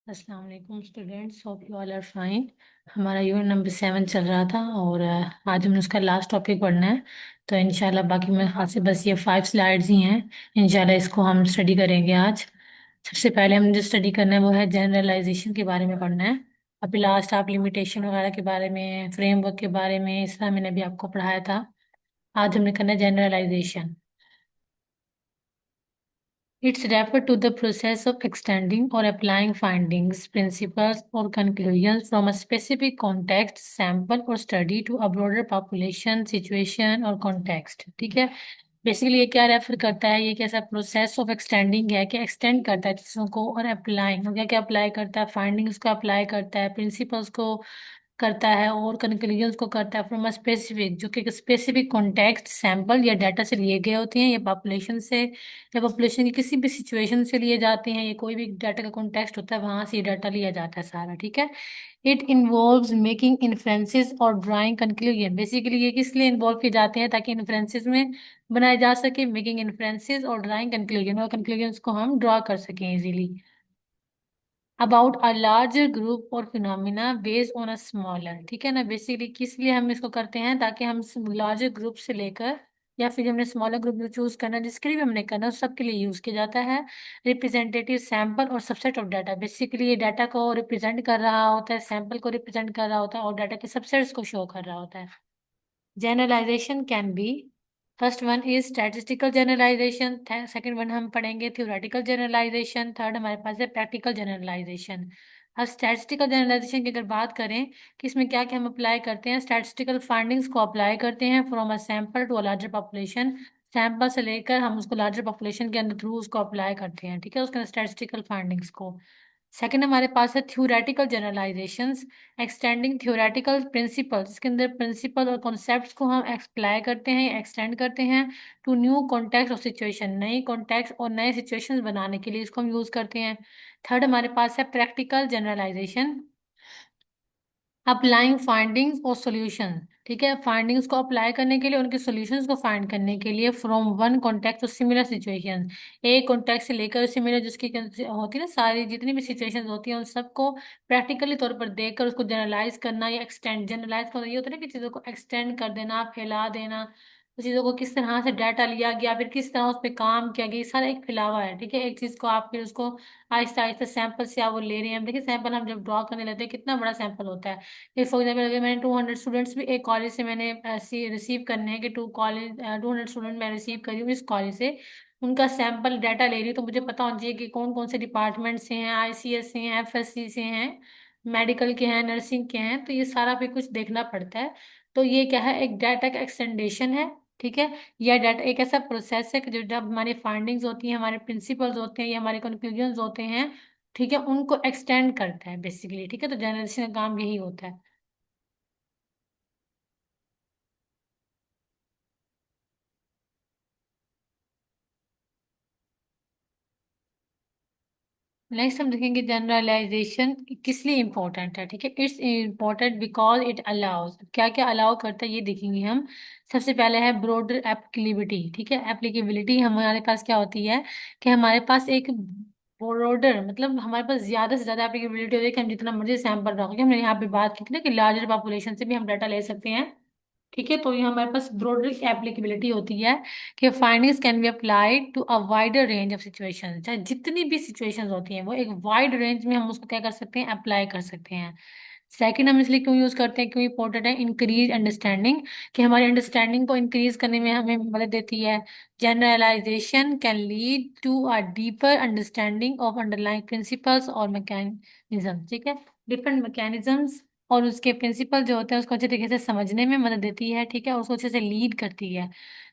अस्सलाम वालेकुम students, hope you all are fine. हमारा यूनिट नंबर 7 चल रहा था और आज हमने उसका लास्ट टॉपिक पढ़ना है। तो इंशाल्लाह बाकी मेरे हाथ से बस ये 5 स्लाइड्स ही हैं। इंशाल्लाह इसको हम स्टडी करेंगे आज। सबसे पहले हम जो स्टडी करना है वो है जनरलाइजेशन के बारे में पढ़ना है। अभी लास्ट आप लिमिटेशन वगैरह के बारे में, फ्रेमवर्क के बारे में, इस तरह मैंने भी आपको पढ़ाया था। आज हमने करना है generalisation. It's referred to the process of extending or applying findings, principles, or conclusions from a specific context, sample, or study to a broader population, situation, or context. ठीक है। बेसिकली ये क्या रेफर करता है, ये कैसा प्रोसेस ऑफ एक्सटेंडिंग है कि एक्सटेंड करता है चीज़ों को, और अप्लाइंग क्या क्या अप्लाई करता है, फाइंडिंग्स को अप्लाई करता है, प्रिंसिपल्स को करता है, और कंक्लूजन्स को करता है फ्रॉम अ स्पेसिफिक, जो कि एक स्पेसिफिक कॉन्टेक्स्ट, सैंपल या डाटा से लिए गए होते हैं, या पॉपुलेशन से, या पॉपुलेशन की किसी भी सिचुएशन से लिए जाते हैं, या कोई भी डाटा का कॉन्टेक्स्ट होता है वहां से ये डाटा लिया जाता है सारा। ठीक है। इट इन्वॉल्व्स मेकिंग इन्फ्रेंसेस और ड्राइंग कंक्लूजन। बेसिकली ये किस लिए इन्वॉल्व किए जाते हैं, ताकि इन्फ्रेंसेस में बनाए जा सके, मेकिंग इन्फ्रेंसेस और ड्राइंग कंक्लूजन, और कंक्लूजन को हम ड्रॉ कर सकें easily about a larger group और phenomena based on a smaller. ठीक है ना। बेसिकली किस लिए हम इसको करते हैं, ताकि हम लार्जर ग्रुप से लेकर, या फिर हमने स्मॉलर ग्रुप जो चूज करना, जिसके लिए भी हमने करना, उस सबके लिए यूज किया जाता है। रिप्रेजेंटेटिव सैंपल और सबसेट ऑफ डाटा। बेसिकली ये डाटा को रिप्रेजेंट कर रहा होता है, सैंपल को रिप्रेजेंट कर रहा होता है, और डाटा के सबसेट्स को शो कर रहा होता है। Generalization can be, first one is statistical generalization, second one हम पढ़ेंगे theoretical generalization, थर्ड हमारे पास है practical generalization। अब statistical generalization की अगर बात करें कि इसमें क्या क्या हम अप्लाई करते हैं, statistical findings को अप्लाई करते हैं from a sample to a larger population। Sample से लेकर हम उसको लार्जर पॉपुलेशन के अंदर थ्रू उसको अप्लाई करते हैं। ठीक है, उसके अंदर स्टैटिस्टिकल फाइंडिंग्स को। सेकंड हमारे पास है theoretical generalisations, extending theoretical principles. इसके अंदर प्रिंसिपल और कॉन्सेप्ट्स को हम अप्लाई करते हैं, एक्सटेंड करते हैं टू न्यू कॉन्टेक्स्ट और सिचुएशन। नई कॉन्टेक्स्ट और नए सिचुएशंस बनाने के लिए इसको हम यूज करते हैं। थर्ड हमारे पास है प्रैक्टिकल जनरलाइजेशन, अप्लाइंग फाइंडिंग्स और सॉल्यूशन। ठीक है, फाइंडिंग्स को अप्लाई करने के लिए, उनके सॉल्यूशंस को फाइंड करने के लिए फ्रॉम वन कॉन्टेक्स्ट और सिमिलर सिचुएशन। एक कॉन्टेक्स्ट से लेकर सिमिलर जिसकी होती है ना, सारी जितनी भी सिचुएशंस होती हैं उन सबको प्रैक्टिकली तौर पर देखकर उसको जनरलाइज करना या एक्सटेंड। जनरलाइज का ये होता है ना कि चीज़ों को एक्सटेंड कर देना, फैला देना। उस चीज़ों को किस तरह से डाटा लिया गया, फिर किस तरह उस पर काम किया गया, ये सारा एक फैलावा है। ठीक है, एक चीज़ को आप फिर उसको आहिस्ता आहिस्ता सैंपल से आप वो ले रहे हैं। देखिए सैंपल हम जब ड्रॉ करने लगते हैं कितना बड़ा सैंपल होता है। ये फॉर एग्जाम्पल अगर मैंने 200 स्टूडेंट्स भी एक कॉलेज से मैंने ऐसे रिसीव करने हैं कि 200 स्टूडेंट मैं रिसीव करी हूँ इस कॉलेज से, उनका सैंपल डाटा ले रही हूँ, तो मुझे पता होना चाहिए कि कौन कौन से डिपार्टमेंट से हैं, आईसीएस से हैं, एफएससी से हैं, मेडिकल के हैं, नर्सिंग के हैं। तो ये सारा भी कुछ देखना पड़ता है। तो ये क्या है, एक डाटा का एक्सटेंडेशन है। ठीक है, यह डाटा एक ऐसा प्रोसेस है कि जो जब हमारी फाइंडिंग्स होती हैं, हमारे प्रिंसिपल्स होते हैं, या हमारे कंक्लूजन्स होते हैं, ठीक है, उनको एक्सटेंड करता है बेसिकली। ठीक है, तो जनरलाइजेशन का काम यही होता है। नेक्स्ट हम देखेंगे जनरलाइजेशन किस लिए इम्पोर्टेंट है। ठीक है, it's important because it allows, क्या क्या अलाउ करता है ये देखेंगे हम। सबसे पहले है ब्रॉडर एप्लीकेबिलिटी। ठीक है, एप्लीकेबिलिटी हमारे पास क्या होती है कि हमारे पास एक ब्रॉडर, मतलब हमारे पास ज्यादा से ज्यादा एप्लीकेबिलिटी होती है कि हम जितना मर्जी सैंपल रखेंगे। हमने यहाँ पे बात की थी ना कि लार्जर पॉपुलेशन से भी हम डाटा ले सकते हैं। ठीक है, तो ये हमारे पास ब्रॉडर एप्लीकेबिलिटी होती है कि findings can be applied to a wider range of situations. चाहे जितनी भी सिचुएशंस होती हैं वो एक वाइड रेंज में हम उसको क्या कर सकते हैं, अप्लाई कर सकते हैं। सेकंड हम इसलिए क्यों यूज करते हैं, क्यों इंपॉर्टेंट है, इंक्रीज अंडरस्टैंडिंग, कि हमारी अंडरस्टैंडिंग को इंक्रीज करने में हमें मदद देती है। Generalisation can lead to a deeper understanding of underlying principles और मैकेनिज्म। ठीक है, डिफरेंट मैकेनिज्म्स और उसके प्रिंसिपल जो होते हैं उसको अच्छे तरीके से समझने में मदद देती है। ठीक है, उसको अच्छे से लीड करती है।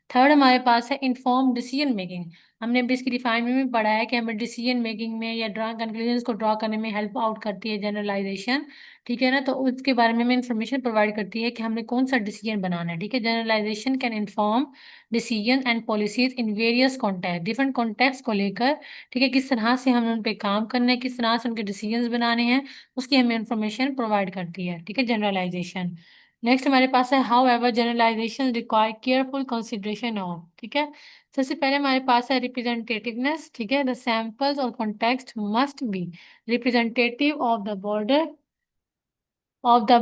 थर्ड हमारे पास है इन्फॉर्म डिसीजन मेकिंग। हमने भी इसकी रिफाइनमेंट में पढ़ा है कि हमें डिसीजन मेकिंग में या ड्रा कंक्लूजन को ड्रॉ करने में हेल्प आउट करती है जनरलाइजेशन। ठीक है ना, तो उसके बारे में हमें इंफॉर्मेशन प्रोवाइड करती है कि हमने कौन सा डिसीजन बनाना है। ठीक है, generalisation can inform decision and policies in various context, different context को लेकर। ठीक है, किस तरह से हमें उन पे काम करना है, किस तरह से उनके डिसीजंस बनाने हैं, उसकी हमें इंफॉर्मेशन प्रोवाइड करती है। ठीक है, जनरलाइजेशन। नेक्स्ट हमारे पास है however generalisation require careful consideration of. ठीक है, सबसे पहले हमारे पास है रिप्रेजेंटेटिवनेस, ठीक है। द सैंपल्स और context must be representative of the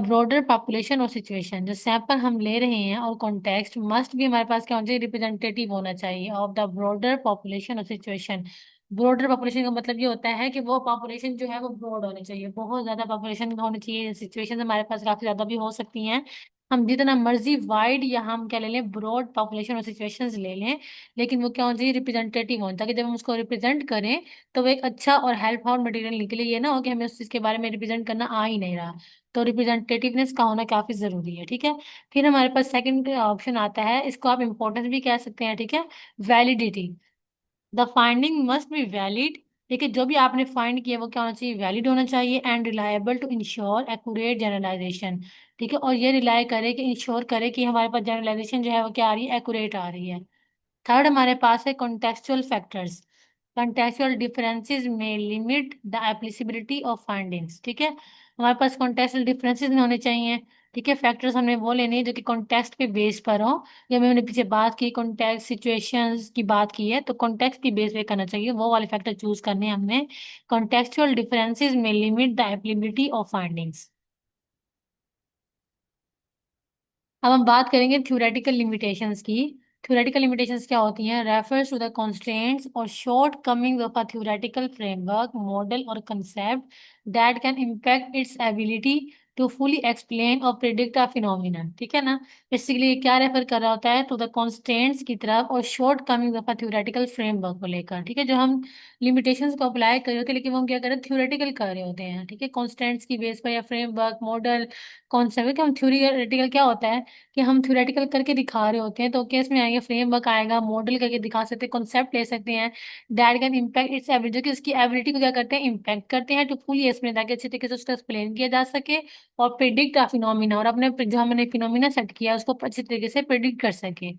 broader population और सिचुएशन। जो सैंपल हम ले रहे हैं और कॉन्टेक्स्ट मस्ट भी हमारे पास क्या होना चाहिए, रिप्रेजेंटेटिव होना चाहिए ऑफ द ब्रॉडर पॉपुलेशन और सिचुएशन। ब्रॉडर पॉपुलेशन का मतलब ये होता है कि वो पॉपुलेशन जो है वो ब्रॉड होनी चाहिए, बहुत ज्यादा पॉपुलेशन होनी चाहिए। सिचुएशन हमारे पास काफी ज्यादा भी हो सकती हैं, हम जितना मर्जी वाइड या हम क्या ले लें, ब्रॉड पॉपुलेशन और सिचुएशंस ले लें, लेकिन वो क्या होना चाहिए, रिप्रेजेंटेटिव होना, ताकि जब हम उसको रिप्रेजेंट करें तो वो एक अच्छा और हेल्पफुल मटेरियल निकले। ये ना हो कि हमें उस चीज के बारे में रिप्रेजेंट करना आ ही नहीं रहा। तो रिप्रेजेंटेटिवनेस का होना काफी जरूरी है, ठीक है। फिर हमारे पास सेकंड ऑप्शन आता है, इसको आप इम्पोर्टेंस भी कह सकते हैं, ठीक है। Validity, the finding must be valid. देखिए जो भी आपने फाइंड किया वो क्या होना चाहिए, वैलिड होना चाहिए and reliable to ensure accurate generalisation, ठीक है। और ये रिलाई करे कि इंश्योर करे कि हमारे पास जनरलाइजेशन जो है वो क्या आ रही है, एक्यूरेट आ रही है। थर्ड हमारे पास है कॉन्टेक्चुअल फैक्टर्स। कॉन्टेक्चुअल डिफरेंसेस में लिमिट द एप्लीसिबिलिटी ऑफ फाइंडिंग्स, ठीक है। हमारे पास कॉन्टेक्चुअल डिफरेंसेस में होने चाहिए, ठीक है। फैक्टर्स हमने वो लेने हैं जो कि कॉन्टेक्स्ट पे बेस पर हो। जब हमने पीछे बात की कॉन्टेक्स्ट सिचुएशंस की बात की है, तो कॉन्टेक्स्ट की बेस पे करना चाहिए, वो वाले फैक्टर चूज करने हैं हमने। कॉन्टेक्चुअल डिफरेंसेस में limit the applicability of findings. अब हम बात करेंगे थ्योरेटिकल लिमिटेशंस की। थ्योरेटिकल लिमिटेशंस क्या होती हैं, रेफर्स टू द कॉन्स्ट्रेंट्स और shortcoming of a theoretical framework model और concept that can impact its ability to fully explain और प्रिडिक्ट अ फिनोमिनन, ठीक है ना। बेसिकली ये क्या रेफर कर रहा होता है, टू द कॉन्स्ट्रेंट्स की तरफ और shortcoming of a theoretical framework को लेकर, ठीक है। जो हम लिमिटेशंस को अप्लाई कर रहे होते हैं, लेकिन वो हम क्या कर रहे हैं, थ्योरेटिकल कर रहे होते हैं, ठीक है। कॉन्स्ट्रेंट्स की बेस पर या फ्रेमवर्क मॉडल कॉन्सेप्ट कि हम थ्योरेटिकल क्या होता है कि हम थ्योरेटिकल करके दिखा रहे होते हैं, तो केस में आएंगे फ्रेमवर्क आएगा, मॉडल करके दिखा सकते हैं, कॉन्सेप्ट ले सकते हैं। That can impact its ability, जो कि उसकी एबिलिटी को क्या करते हैं, इम्पैक्ट करते हैं टू फुली एक्सप्लेन, ताकि अच्छे तरीके से उसको एक्सप्लेन किया जा सके और प्रिडिक्ट आ फिनोमिना, और अपने जो हमने फिनोमिना सेट किया है उसको अच्छे तरीके से प्रिडिक्ट कर सके।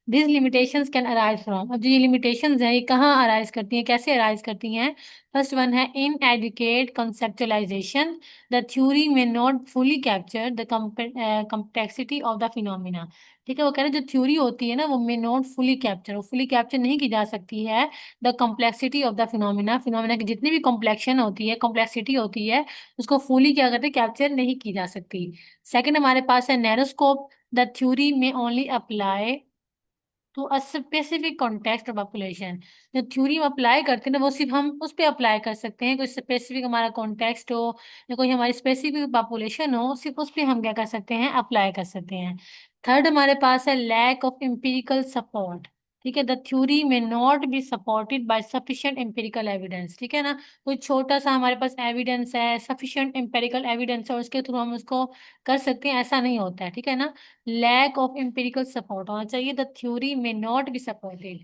This limitations can arise from, अब जो ये लिमिटेशंस हैं ये कहाँ अराइज करती हैं, कैसे अराइज करती हैं। फर्स्ट वन है इन एडुकेट कंसेप्चुअलाइजेशन, द थ्योरी में not fully capture the complexity of the phenomena, ठीक है। वो कह रहे हैं जो थ्योरी होती है ना वो मे नॉट फुली कैप्चर, वो फुली कैप्चर नहीं की जा सकती है the complexity of the phenomena, phenomena की जितनी भी कॉम्प्लेक्शन होती है, कॉम्प्लेक्सिटी होती है, उसको फुली क्या करते हैं, कैप्चर नहीं की जा सकती। सेकंड हमारे पास है नैरो स्कोप, द थ्योरी में only apply to a specific context और पॉपुलेशन। जो थ्योरी में अप्लाई करते हैं ना वो सिर्फ हम उस पर अप्लाई कर सकते हैं, कोई स्पेसिफिक हमारा कॉन्टेक्स्ट हो या कोई हमारी स्पेसिफिक पॉपुलेशन हो, सिर्फ उस पर हम क्या कर सकते हैं, अप्लाई कर सकते हैं। थर्ड हमारे पास है लैक ऑफ एम्पिरिकल सपोर्ट, ठीक है। द थ्योरी में not be supported by sufficient empirical evidence, ठीक है ना। कोई छोटा सा हमारे पास एविडेंस है, सफिशिएंट एम्पिरिकल एविडेंस है, और उसके थ्रू हम उसको कर सकते हैं, ऐसा नहीं होता है, ठीक है ना। लैक ऑफ एम्पिरिकल सपोर्ट होना चाहिए, द थ्योरी में not be supported.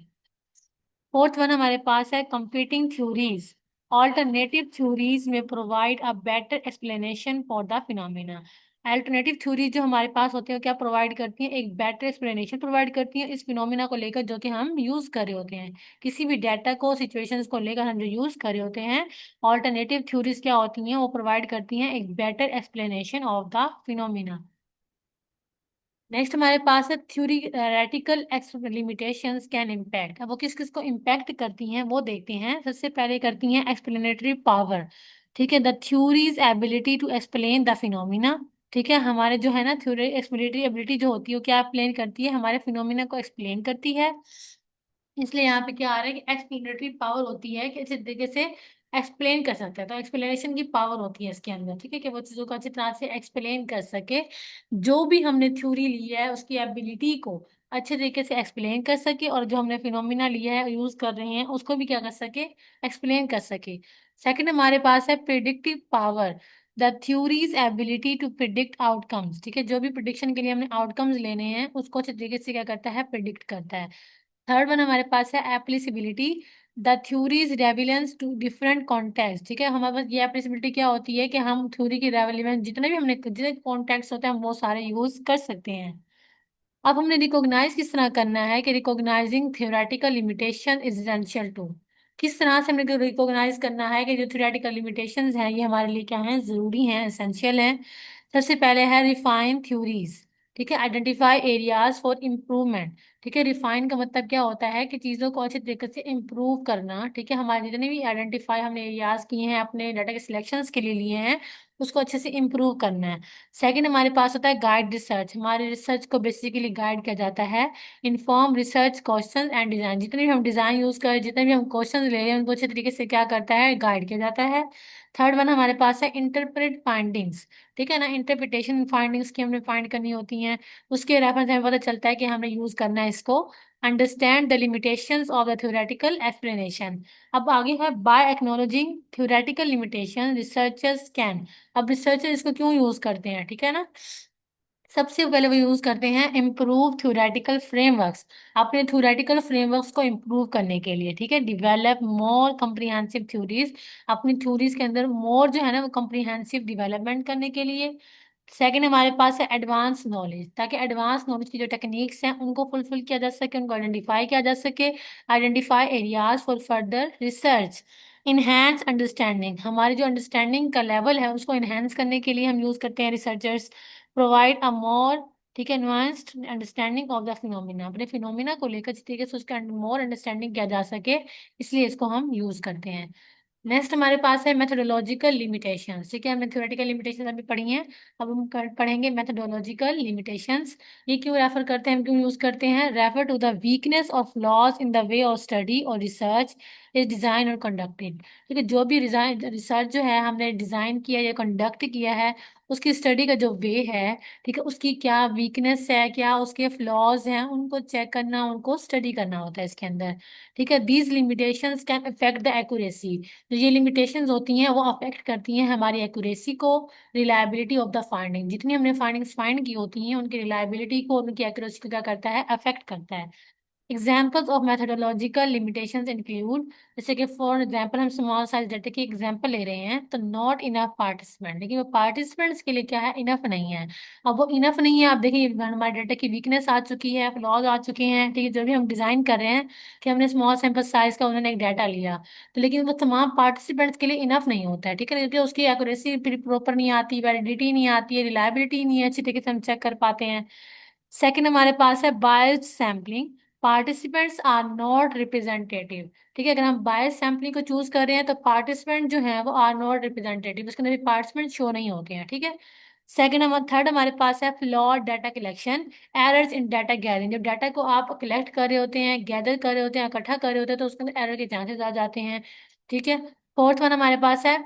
Fourth one हमारे पास है कंपीटिंग थ्योरीज, ऑल्टरनेटिव थ्योरीज में provide a better explanation for the phenomena. Alternative theory जो हमारे पास होते हैं वो क्या प्रोवाइड करती हैं, एक बेटर एक्सप्लेनेशन प्रोवाइड करती हैं इस फिनोमिना को लेकर जो कि हम यूज कर रहे होते हैं, किसी भी डाटा को सिचुएशंस को लेकर हम जो यूज कर रहे होते हैं। ऑल्टरनेटिव थ्योरीज क्या होती हैं, वो प्रोवाइड करती हैं एक better explanation of the phenomena. Next हमारे पास है थ्योरेटिकल लिमिटेशंस कैन इम्पैक्ट, अब वो किस किस को इम्पैक्ट करती हैं वो देखते हैं। सबसे पहले करती हैं एक्सप्लेनेटरी पावर, ठीक है। The theory's ability to explain the phenomena, ठीक है। हमारे जो है ना थ्योरी एक्सप्लेनेटरी एबिलिटी जो होती है वो क्या एक्सप्लेन करती है, हमारे फिनोमिना को एक्सप्लेन करती है। इसलिए यहाँ पे क्या आ रहा है कि एक्सप्लेनेटरी पावर होती है कि अच्छे तरीके से एक्सप्लेन कर सकता है, तो एक्सप्लेनेशन की पावर होती है इसके अंदर, ठीक है, कि वो चीजों को अच्छी तरह से एक्सप्लेन कर सके। जो भी हमने थ्योरी ली है उसकी एबिलिटी को अच्छे तरीके से एक्सप्लेन कर सके, और जो हमने फिनोमिना लिया है यूज कर रहे हैं उसको भी क्या कर सके, एक्सप्लेन कर सके। सेकंड हमारे पास है predictive power, the theory's ability to predict outcomes, ठीक है। जो भी प्रिडिक्शन के लिए हमने आउटकम्स लेने हैं उसको अच्छे तरीके से क्या करता है, प्रिडिक्ट करता है। थर्ड वन हमारे पास है applicability, the theory's relevance to different context, ठीक है। हमारे पास ये एप्लीसिबिलिटी क्या होती है कि हम थ्योरी की रेलिवेंस जितने भी हमने जितने कॉन्टेक्स्ट होते हैं हम वो सारे यूज कर सकते हैं। अब हमने रिकॉग्नाइज किस तरह करना है कि recognising theoretical limitation is essential to, किस तरह से हमने रिकॉग्नाइज करना है कि जो थ्योरेटिकल लिमिटेशंस हैं ये हमारे लिए क्या हैं, जरूरी हैं, एसेंशियल हैं। सबसे पहले है रिफाइन थ्योरीज, ठीक है। आइडेंटिफाई एरियाज फॉर इम्प्रूवमेंट, ठीक है। रिफाइन का मतलब क्या होता है कि चीज़ों को अच्छे तरीके से इम्प्रूव करना, ठीक है। हमारे जितने भी आइडेंटिफाई हमने एरियाज किए हैं अपने डाटा के सिलेक्शंस के लिए लिए हैं, उसको अच्छे से इम्प्रूव करना है। सेकंड हमारे पास होता है गाइड रिसर्च। हमारे रिसर्च को बेसिकली गाइड किया जाता है। Inform research question and design, जितने भी हम डिजाइन यूज कर, जितने भी हम क्वेश्चन ले रहे हैं, उनको अच्छे तरीके से क्या करता है, गाइड किया जाता है। थर्ड वन हमारे पास है इंटरप्रेट फाइंडिंग्स। ठीक है ना, इंटरप्रिटेशन फाइंडिंग्स की हमने फाइंड करनी होती हैं। उसके रेफरेंस हमें पता चलता है कि हमने यूज करना है इसको। Understand the limitations of the theoretical explanation. अब आगे है by acknowledging theoretical limitation researchers can. अब रिसर्चर इसको क्यों यूज करते हैं, ठीक है ना। सबसे पहले वो यूज करते हैं इम्प्रूव थ्योरेटिकल फ्रेमवर्क्स। अपने थ्योरेटिकल फ्रेमवर्क्स को इम्प्रूव करने के लिए, ठीक है। डिवेलप मोर कम्प्रिहेंसिव थ्योरीज। अपनी थ्योरीज के अंदर मोर जो है ना वो कम्प्रिहेंसिव डिवेलपमेंट करने के लिए। सेकंड हमारे पास है एडवांस नॉलेज, ताकि एडवांस नॉलेज की जो टेक्निक्स हैं उनको फुलफिल किया जा सके, उनको आइडेंटिफाई किया जा सके। Identify areas for further research. Enhance understanding, हमारी जो अंडरस्टैंडिंग का लेवल है उसको इनहेंस करने के लिए हम यूज करते हैं रिसर्चर्स। प्रोवाइड अ मोर, ठीक है, nuanced understanding of the phenomena. अपने फिनोमिना को लेकर जिस तरीके से उसका मोर अंडरस्टैंडिंग किया जा सके, इसलिए इसको हम यूज करते हैं। नेक्स्ट हमारे पास है मेथोडोलॉजिकल लिमिटेशंस। ठीक है, हमने थ्योरेटिकल लिमिटेशंस अभी पढ़ी हैं। अब हम पढ़ेंगे मेथोडोलॉजिकल लिमिटेशंस। ये क्यों रेफर करते हैं, हम क्यों यूज करते हैं, refer to the weakness of flaws in the way of study और रिसर्च इज डिजाइन और कंडक्टेड। ठीक है, जो भी रिसर्च जो है हमने डिजाइन किया या कंडक्ट किया है, उसकी स्टडी का जो वे है, ठीक है, उसकी क्या वीकनेस है, क्या उसके फ्लॉज हैं, उनको चेक करना, उनको स्टडी करना होता है इसके अंदर। ठीक है, these limitations can affect the accuracy. जो ये लिमिटेशंस होती हैं वो अफेक्ट करती हैं हमारी एक्यूरेसी को, रिलायबिलिटी ऑफ द फाइंडिंग। जितनी हमने फाइंडिंग्स फाइंड की होती हैं उनकी रिलायबिलिटी को, उनकी एक्यूरेसी को क्या करता है, अफेक्ट करता है। Examples of methodological limitations include, जैसे कि फॉर एग्जांपल हम स्मॉल साइज डाटा की एग्जांपल ले रहे हैं, तो नॉट इनफ पार्टिसिपेंट, देखिए वो पार्टिसिपेंट्स के लिए क्या है, इनफ नहीं है। अब वो इनफ नहीं है, आप देखिए हमारे डाटा की वीकनेस आ चुकी है, फ्लॉज आ चुके हैं, ठीक है। जो भी हम डिजाइन कर रहे हैं कि हमने स्मॉल सैंपल साइज का उन्होंने एक डाटा लिया, तो लेकिन वो तमाम पार्टिसिपेंट्स के लिए इनफ नहीं होता है, ठीक है, क्योंकि उसकी एक्यूरेसी फिर प्रॉपर नहीं आती, वैलिडिटी नहीं आती है, रिलायबिलिटी नहीं है, अच्छी तरीके से हम चेक कर पाते हैं। सेकंड हमारे पास है biased sampling. Participants are not representative. ठीक है, अगर हम बायस सैम्पलिंग को चूज कर रहे हैं तो पार्टिसिपेंट जो है वो आर नॉट रिप्रेजेंटेटिव, उसके अंदर भी पार्टिसिपेंट शो नहीं होते हैं, ठीक है। सेकंड हम थर्ड हमारे पास है flawed data collection, errors in data gathering. जब डाटा को आप कलेक्ट कर रहे होते हैं, गैदर कर रहे होते हैं, इकट्ठा कर रहे होते हैं, तो उसके अंदर एरर के चांसेस आ जाते हैं, ठीक है। फोर्थ वन हमारे पास है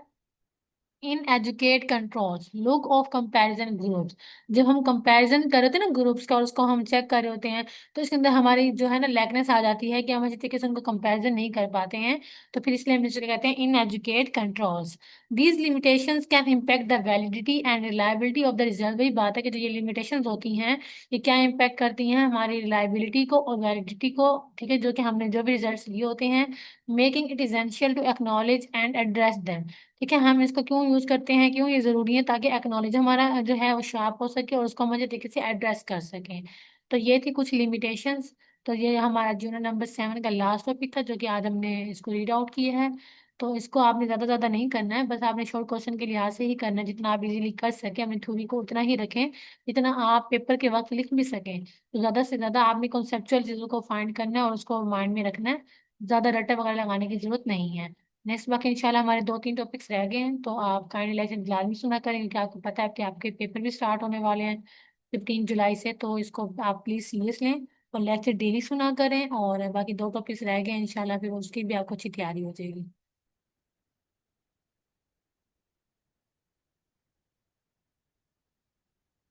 inadequate controls, lack of comparison groups. जब हम कंपैरिजन कर रहे होते हैं ना ग्रुप्स का और उसको हम चेक कर रहे होते हैं, तो इसके अंदर हमारी जो है ना लैकनेस आ जाती है कि हम अच्छी तरीके से उनको कंपैरिजन नहीं कर पाते हैं। तो फिर इसलिए हम इसको कहते हैं inadequate controls. These limitations can impact the validity and reliability of the result. वही बात है कि जो ये लिमिटेशंस होती हैं, ये क्या इम्पैक्ट करती हैं, हमारी रिलायबिलिटी को और वैलिडिटी को, ठीक है, जो कि हमने जो भी रिजल्ट लिए होते हैं। Making it essential to acknowledge and address them. ठीक है, हम इसको क्यों यूज करते हैं, क्यों ये जरूरी है, ताकि एक्नॉलेज हमारा जो है वो शार्प हो सके और उसको हम अच्छे तरीके से एड्रेस कर सकें। तो ये थी कुछ लिमिटेशंस। तो ये हमारा यूनिट नंबर 7 का लास्ट टॉपिक था, जो कि आज हमने इसको रीड आउट किया है। तो इसको आपने ज्यादा नहीं करना है, बस आपने शॉर्ट क्वेश्चन के लिहाज से ही करना है, जितना आप इजीली कर सके अपनी थ्योरी को उतना ही रखें, जितना आप पेपर के वक्त लिख भी सकें। तो ज्यादा से ज्यादा आपने कॉन्सेप्चुअल चीजों को फाइंड करना है और उसको माइंड में रखना है। ज्यादा रट्टा वगैरह लगाने की जरूरत नहीं है। नेक्स्ट बाकी इंशाल्लाह हमारे 2-3 टॉपिक्स रह गए हैं, तो आप काइंडली लाइक लाजमी सुना करें, क्योंकि आपको पता है कि आपके पेपर भी स्टार्ट होने वाले हैं 15 जुलाई से। तो इसको आप प्लीज सीरियस लें और लेक्चर डेली सुना करें। और बाकी 2 टॉपिक्स रह गए हैं, इंशाल्लाह फिर उसकी भी आपको अच्छी तैयारी हो जाएगी।